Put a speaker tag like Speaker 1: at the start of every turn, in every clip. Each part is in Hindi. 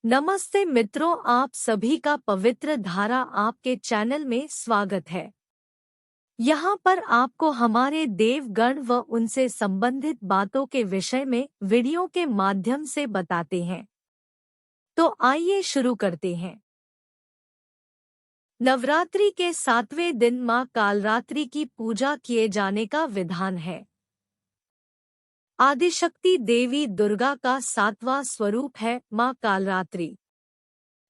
Speaker 1: नमस्ते मित्रों, आप सभी का पवित्र धारा आपके चैनल में स्वागत है। यहाँ पर आपको हमारे देवगण व उनसे संबंधित बातों के विषय में वीडियो के माध्यम से बताते हैं। तो आइए शुरू करते हैं। नवरात्रि के 7वें दिन माँ कालरात्रि की पूजा किए जाने का विधान है। आदिशक्ति देवी दुर्गा का 7वां स्वरूप है माँ कालरात्रि।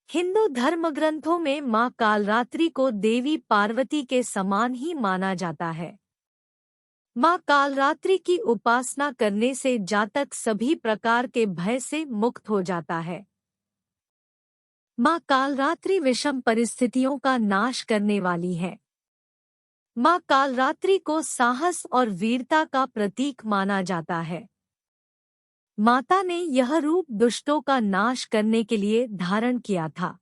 Speaker 1: हिंदू धर्म ग्रंथों में माँ कालरात्रि को देवी पार्वती के समान ही माना जाता है। माँ कालरात्रि की उपासना करने से जातक सभी प्रकार के भय से मुक्त हो जाता है। माँ कालरात्रि विषम परिस्थितियों का नाश करने वाली है। माँ कालरात्रि को साहस और वीरता का प्रतीक माना जाता है। माता ने यह रूप दुष्टों का नाश करने के लिए धारण किया था।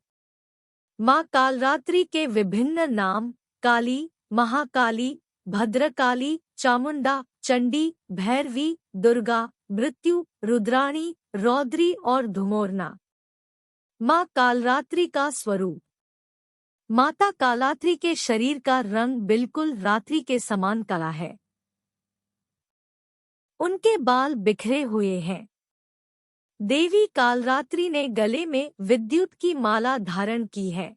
Speaker 1: माँ कालरात्रि के विभिन्न नाम काली, महाकाली, भद्रकाली, चामुंडा, चंडी, भैरवी, दुर्गा, मृत्यु, रुद्राणी, रौद्री और धुमोरना। माँ कालरात्रि का स्वरूप। माता कालरात्रि के शरीर का रंग बिल्कुल रात्रि के समान काला है। उनके बाल बिखरे हुए हैं। देवी कालरात्रि ने गले में विद्युत की माला धारण की है।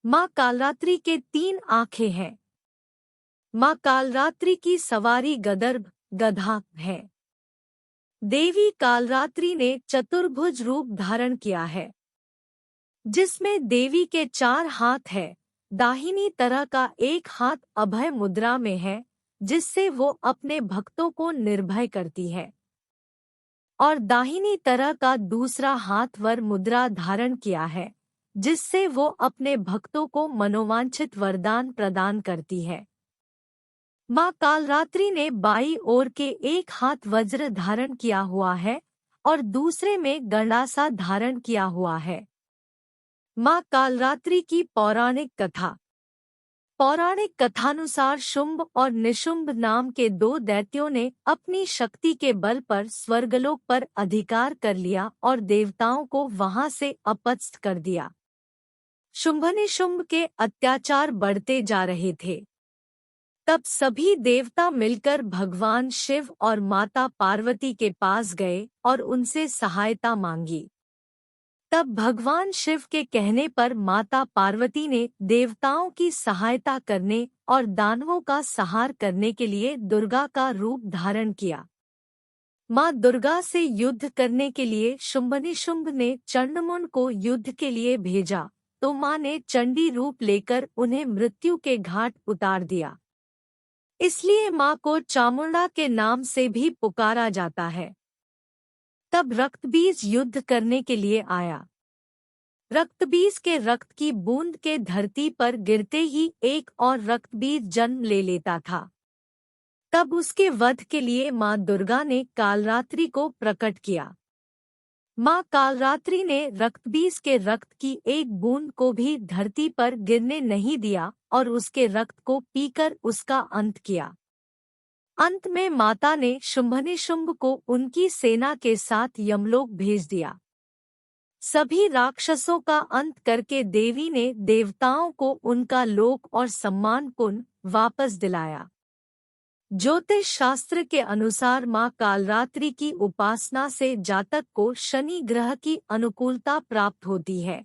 Speaker 1: माँ कालरात्रि के 3 आंखें हैं। माँ कालरात्रि की सवारी गदर्भ गधा है। देवी कालरात्रि ने चतुर्भुज रूप धारण किया है, जिसमें देवी के 4 हाथ है। दाहिनी तरह का एक हाथ अभय मुद्रा में है, जिससे वो अपने भक्तों को निर्भय करती है, और दाहिनी तरह का दूसरा हाथ वर मुद्रा धारण किया है, जिससे वो अपने भक्तों को मनोवांछित वरदान प्रदान करती है। माँ कालरात्रि ने बाईं ओर के एक हाथ वज्र धारण किया हुआ है और दूसरे में गंडासा धारण किया हुआ है। माँ कालरात्रि की पौराणिक कथा। पौराणिक कथानुसार शुंभ और निशुंभ नाम के 2 दैत्यों ने अपनी शक्ति के बल पर स्वर्गलोक पर अधिकार कर लिया और देवताओं को वहां से अपदस्थ कर दिया। शुंभ के अत्याचार बढ़ते जा रहे थे। तब सभी देवता मिलकर भगवान शिव और माता पार्वती के पास गए और उनसे सहायता मांगी। तब भगवान शिव के कहने पर माता पार्वती ने देवताओं की सहायता करने और दानवों का संहार करने के लिए दुर्गा का रूप धारण किया। माँ दुर्गा से युद्ध करने के लिए शुंभ ने चंडमुंड को युद्ध के लिए भेजा, तो माँ ने चंडी रूप लेकर उन्हें मृत्यु के घाट उतार दिया। इसलिए माँ को चामुंडा के नाम से भी पुकारा जाता है। तब रक्तबीज युद्ध करने के लिए आया। रक्तबीज के रक्त की बूंद के धरती पर गिरते ही एक और रक्तबीज जन्म ले लेता था। तब उसके वध के लिए माँ दुर्गा ने कालरात्रि को प्रकट किया। माँ कालरात्रि ने रक्तबीज के रक्त की एक बूंद को भी धरती पर गिरने नहीं दिया और उसके रक्त को पीकर उसका अंत किया। अंत में माता ने शुंभ को उनकी सेना के साथ यमलोक भेज दिया। सभी राक्षसों का अंत करके देवी ने देवताओं को उनका लोक और सम्मान पुनः वापस दिलाया। ज्योतिष शास्त्र के अनुसार माँ कालरात्रि की उपासना से जातक को शनि ग्रह की अनुकूलता प्राप्त होती है।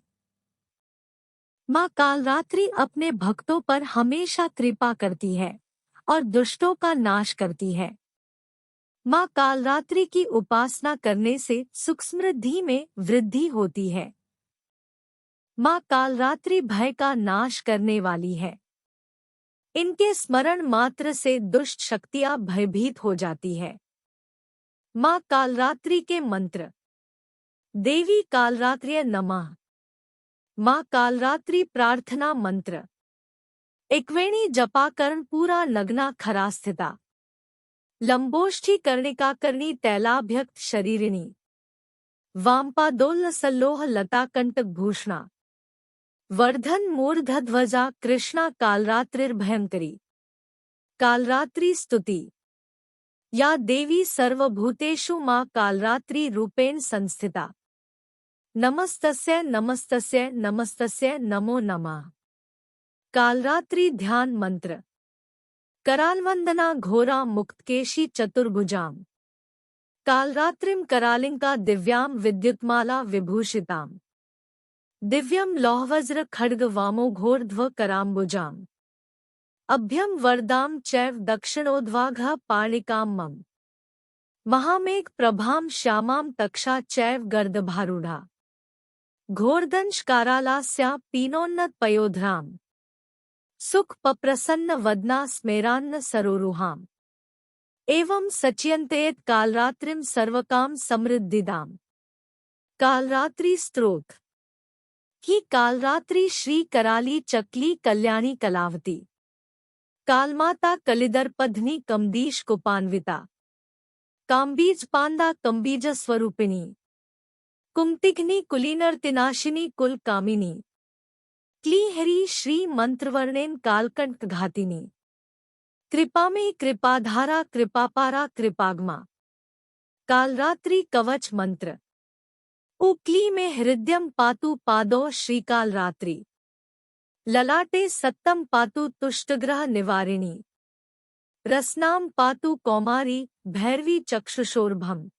Speaker 1: माँ कालरात्रि अपने भक्तों पर हमेशा कृपा करती है और दुष्टों का नाश करती है। माँ कालरात्रि की उपासना करने से सुख समृद्धि में वृद्धि होती है। माँ कालरात्रि भय का नाश करने वाली है। इनके स्मरण मात्र से दुष्ट शक्तियाँ भयभीत हो जाती है। माँ कालरात्रि के मंत्र। देवी कालरात्र्य नमः। माँ कालरात्रि प्रार्थना मंत्र। एकवेणी जपाकरण पूरा नग्ना खरा स्थिता। लंबोष्ठी कर्णिकाकर्णी तैलाभ्यक्त शरीरिणी। वामपादोल्ल सल्लोह लता कंटक भूषणा। वर्धन मूर्धध्वजा कृष्णा कालरात्रिर्भयंकरी। कालरात्रि स्तुति। या देवी सर्वभूतेषु माँ कालरात्रि रूपेण संस्थिता। नमस्तस्य नमस्तस्य नमस्तस्य नमो नमः। कालरात्रि ध्यान मंत्र। करालवंदना घोरा मुक्तकेशी चतुर्भुजाम कालरात्रिम करालिंका दिव्याम विद्युत्माला विभूषिताम दिव्यम लौहवज्र खड्ग वामोघोर्ध्व कराम्बुजाम अभ्यम वरदाम चैव दक्षिणोद्वाघ पाणिकाम मम महामेघ प्रभाम श्यामाम तक्षा चैव गर्दभारूढ़ा घोरदंश कारालास्या पीनोन्नत पयोधराम सुख पप्रसन्न वदना स्मेरान्न सरोरुहाम एवं सच्यन्तेत कालरात्रिम सर्वकाम समृद्धिदाम। कालरात्रि स्तोत्र। ही कालरात्रि श्री कराली चकली कल्याणी कलावती कालमाता कलिदर्पध्नि कमदीश कुपान्विता काम्बीज पांदा कम्बीज स्वरूपिणी कुमतिघ्नि कुलीनर्तिनाशिनी कुल कामिनी क्लीहरी श्री मंत्रवर्णेन कालकंठ घातिनी कृपा में कृपाधारा कृपापारा कृपागमा। कालरात्रि कवच मंत्र। उक्ली में हृदयम पातु पादो श्रीकालरात्रि ललाटे सत्तम पातु तुष्टग्रह निवारिणी रसनाम पातु कौमारी भैरवी चक्षुषोर्भम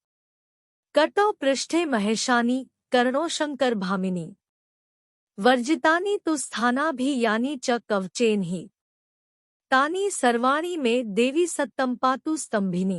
Speaker 1: कटौ पृष्ठे महेशानी कर्णो शंकर भामिनी वर्जितानि तु स्थाना भी यानी च कवचेन ही तानि सर्वाणि में देवी सत्तम पातु स्तंभिनी।